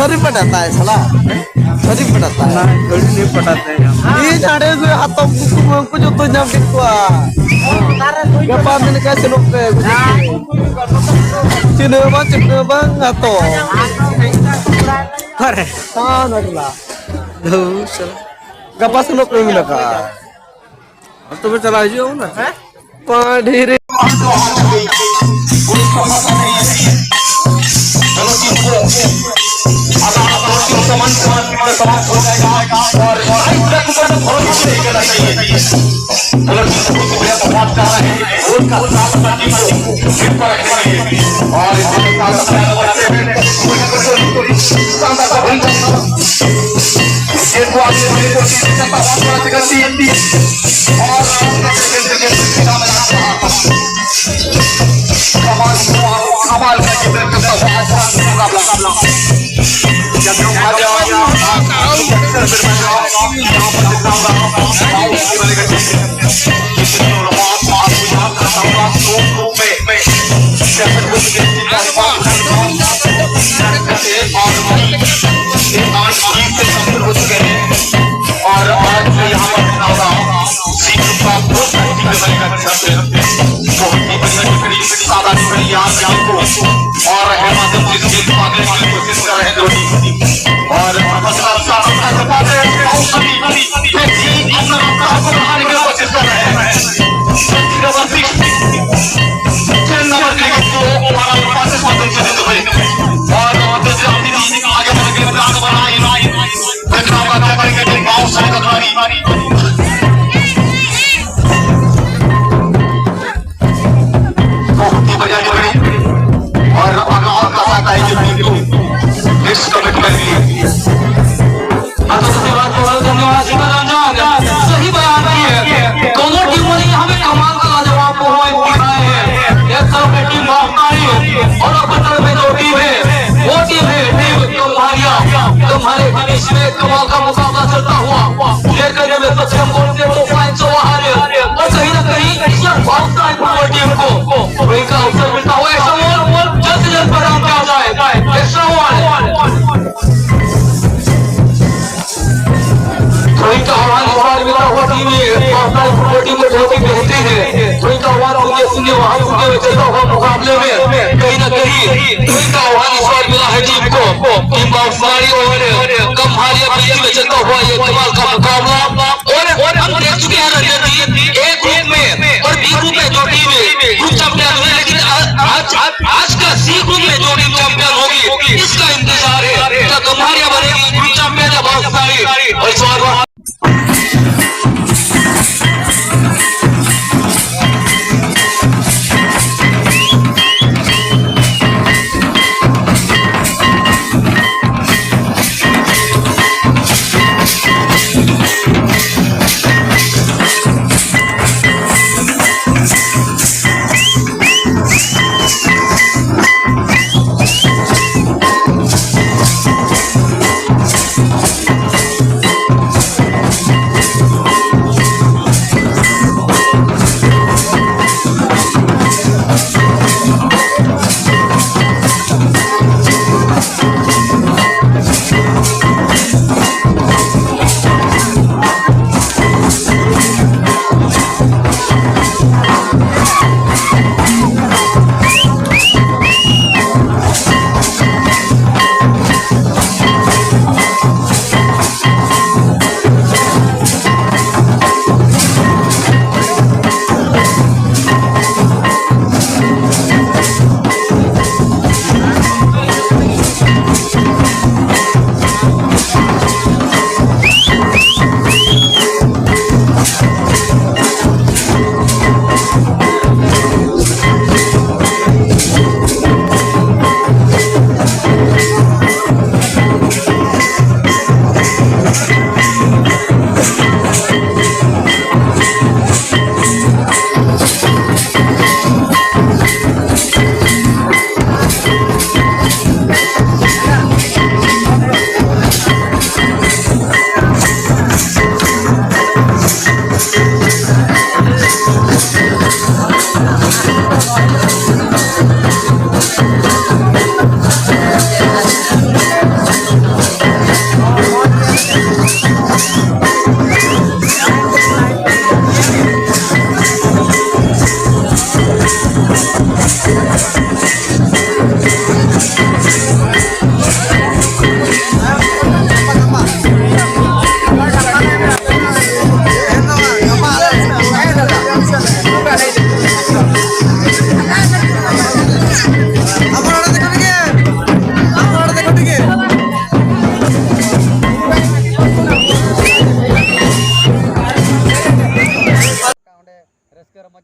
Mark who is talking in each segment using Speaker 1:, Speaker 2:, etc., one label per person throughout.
Speaker 1: sorry पटाता है साला sorry पटाता है
Speaker 2: थोड़ी नहीं पटाते हैं
Speaker 1: ये झाड़े से हाथों को जो तो जम दिखवा गपा दिन का चलो पे चिन्ह बang atau
Speaker 2: अरे
Speaker 1: हाँ नटला
Speaker 2: चल
Speaker 1: गपा चलो पे मिला का
Speaker 2: अब तो मैं चला जाऊँ ना
Speaker 1: पाढ़ीरे
Speaker 3: और आज यहाँ और हेमंत कोशिश कर रहे हैं और कोशिश कर रहे हैं कमाल का मुकाबला चलता हुआ लेकर में सक्षम बोलते तो फाइनल और कहीं ना कहीं यह बहुत टीम को इनका अवसर मिलता हुआ एक्स्ट्रा बॉल जल्द से जल्द परिणाम पे आ जाए एक्स्ट्रा बॉल थोड़ी का आवाज मिलता हुआ टीम टीम में बहुत ही बेहतरीन है थोड़ी का आवाज सुनिए वहां सुनने में चलता हुआ मुकाबले में कहीं ना कहीं थोड़ी का आवाज इस बार मिला है टीम को टीम बाउंसरी और कम हारिया बीच में चलता हुआ ये कमाल का मुकाबला और हम देख चुके हैं रणजीत ए ग्रुप में और बी ग्रुप में जो टीम ग्रुप चैंपियन हुए लेकिन आज का सी ग्रुप में जो टीम चैंपियन होगी इसका इंतजार है क्या कम हारिया बनेगी ग्रुप चैंपियन या बाउंसरी और इस बार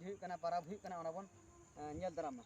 Speaker 4: ᱦᱩᱭᱩᱜ ᱠᱟᱱᱟ ᱯᱟᱨᱟᱵᱽ ᱦᱩᱭᱩᱜ ᱠᱟᱱᱟ ᱚᱱᱟ ᱵᱚᱱ ᱧᱮᱞ ᱫᱟᱨᱟᱢᱟ